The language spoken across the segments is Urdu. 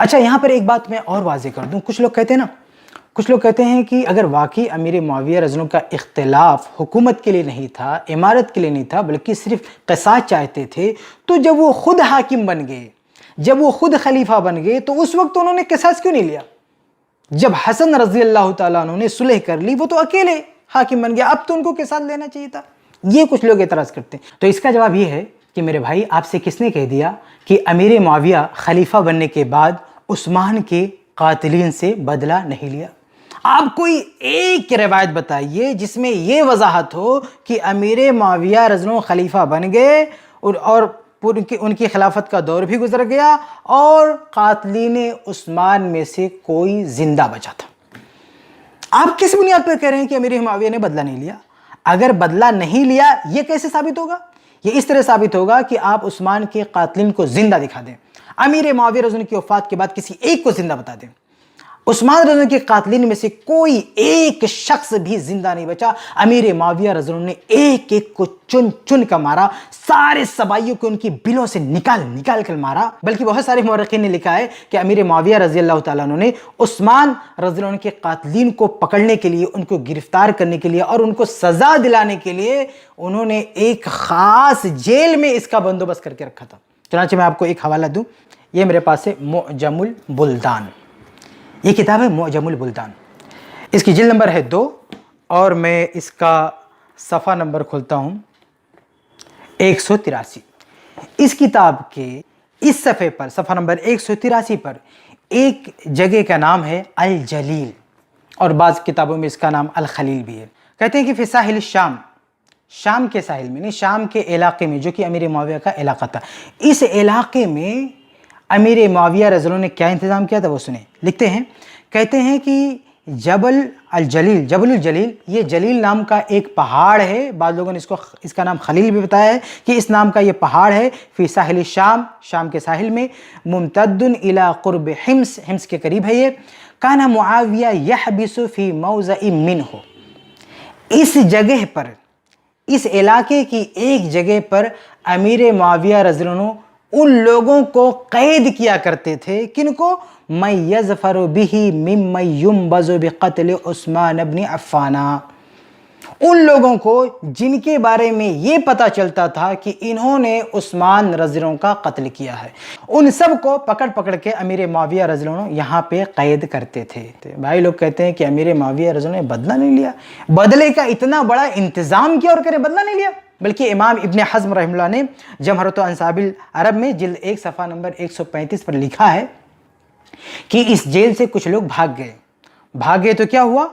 اچھا یہاں پر ایک بات میں اور واضح کر دوں، کچھ لوگ کہتے ہیں کہ اگر واقعی امیر معاویہ رضی اللہ عنہ کا اختلاف حکومت کے لیے نہیں تھا، امارت کے لیے نہیں تھا، بلکہ صرف قصاص چاہتے تھے، تو جب وہ خود حاکم بن گئے، جب وہ خود خلیفہ بن گئے، تو اس وقت انہوں نے قصاص کیوں نہیں لیا؟ جب حسن رضی اللہ تعالیٰ عنہ نے صلح کر لی، وہ تو اکیلے حاکم بن گیا، اب تو ان کو قصاص لینا چاہیے تھا۔ یہ کچھ لوگ اعتراض کرتے ہیں۔ تو اس کا جواب یہ ہے کہ میرے بھائی، آپ سے کس نے کہہ دیا کہ امیر معاویہ خلیفہ بننے کے بعد عثمان کے قاتلین سے بدلہ نہیں لیا؟ آپ کوئی ایک روایت بتائیے جس میں یہ وضاحت ہو کہ امیر معاویہ رضی اللہ عنہ خلیفہ بن گئے اور ان کی خلافت کا دور بھی گزر گیا اور قاتلین عثمان میں سے کوئی زندہ بچا تھا۔ آپ کس بنیاد پر کہہ رہے ہیں کہ امیر معاویہ نے بدلہ نہیں لیا؟ اگر بدلہ نہیں لیا، یہ کیسے ثابت ہوگا؟ یہ اس طرح ثابت ہوگا کہ آپ عثمان کے قاتلین کو زندہ دکھا دیں، امیر معاویہ رضی اللہ عنہ کی وفات کے بعد کسی ایک کو زندہ بتا دیں۔ عثمان رضی اللہ عنہ کے قاتلین میں سے کوئی ایک شخص بھی زندہ نہیں بچا۔ امیر معاویہ رضی اللہ عنہ نے ایک ایک کو چن چن کر مارا، سارے سبائیوں کو ان کی بلوں سے نکال کر مارا۔ بلکہ بہت سارے مورخین نے لکھا ہے کہ امیر معاویہ رضی اللہ تعالیٰ عنہ نے عثمان رضی اللہ عنہ کے قاتلین کو پکڑنے کے لیے، ان کو گرفتار کرنے کے لیے اور ان کو سزا دلانے کے لیے انہوں نے ایک خاص جیل میں اس کا بندوبست کر کے رکھا تھا۔ چنانچہ میں آپ کو ایک حوالہ دوں، یہ میرے پاس ہے معجم البلدان، یہ کتاب ہے معجم البلدان، اس کی جلد نمبر ہے 2 اور میں اس کا صفحہ نمبر کھولتا ہوں 183۔ اس کتاب کے اس صفحے پر، صفحہ نمبر 183 پر ایک جگہ کا نام ہے الجلیل، اور بعض کتابوں میں اس کا نام الخلیل بھی ہے۔ کہتے ہیں کہ فی ساحل الشام، شام کے ساحل میں، نہیں شام کے علاقے میں، جو کہ امیر معاویہ کا علاقہ تھا، اس علاقے میں امیر معاویہ رضی اللہ عنہ نے کیا انتظام کیا تھا وہ سنیں۔ لکھتے ہیں، کہتے ہیں کہ جبل الجلیل، یہ جلیل نام کا ایک پہاڑ ہے، بعض لوگوں نے اس کا نام خلیل بھی بتایا ہے، کہ اس نام کا یہ پہاڑ ہے فی ساحل الشام، شام کے ساحل میں، ممتد الی قرب حمص کے قریب ہے یہ۔ کان معاویہ یحبس فی موضع منہ، اس جگہ پر، اس علاقے کی ایک جگہ پر امیر معاویہ رضی اللہ عنہ ان لوگوں کو قید کیا کرتے تھے، کن کو؟ من یظفر بہ ممن ینبذ بقتل عثمان بن عفان، ان لوگوں کو جن کے بارے میں یہ پتہ چلتا تھا کہ انہوں نے عثمان رضی اللہ عنہ کا قتل کیا ہے، ان سب کو پکڑ کے امیر معاویہ رضی اللہ عنہ یہاں پہ قید کرتے تھے۔ بھائی لوگ کہتے ہیں کہ امیر معاویہ رضی اللہ عنہ نے بدلہ نہیں لیا، بدلے کا اتنا بڑا انتظام کیا اور کرے بدلہ نہیں لیا؟ بلکہ امام ابن حزم رحمہ اللہ نے جمہرۃ انصاب العرب میں جلد 1 صفحہ نمبر 135 پر لکھا ہے کہ اس جیل سے کچھ لوگ بھاگ گئے تو کیا ہوا؟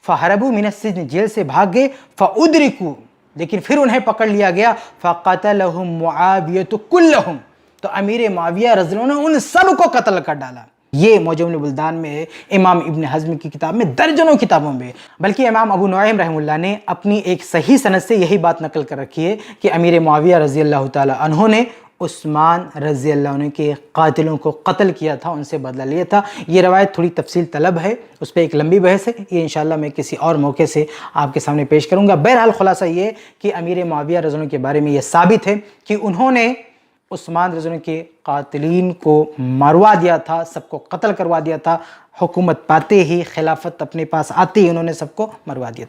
فہربوا من السجن، جیل سے بھاگ گئے، فادرکوا، لیکن پھر انہیں پکڑ لیا گیا، فقتلہم معاویہ کلہم، تو امیر معاویہ رضی اللہ عنہ نے ان سب کو قتل کر ڈالا۔ یہ معجم البلدان میں ہے، امام ابن حزم کی کتاب میں، درجنوں کتابوں میں، بلکہ امام ابو نعیم رحمہ اللہ نے اپنی ایک صحیح سند سے یہی بات نقل کر رکھی ہے کہ امیر معاویہ رضی اللہ تعالی عنہ نے عثمان رضی اللہ عنہ کے قاتلوں کو قتل کیا تھا، ان سے بدلہ لیا تھا۔ یہ روایت تھوڑی تفصیل طلب ہے، اس پہ ایک لمبی بحث ہے، یہ انشاءاللہ میں کسی اور موقع سے آپ کے سامنے پیش کروں گا۔ بہرحال خلاصہ یہ کہ امیر معاویہ رضی اللہ عنہ کے بارے میں یہ ثابت ہے کہ انہوں نے عثمان رضی اللہ عنہ کے قاتلین کو مروا دیا تھا، سب کو قتل کروا دیا تھا، حکومت پاتے ہی، خلافت اپنے پاس آتے ہی انہوں نے سب کو مروا دیا تھا۔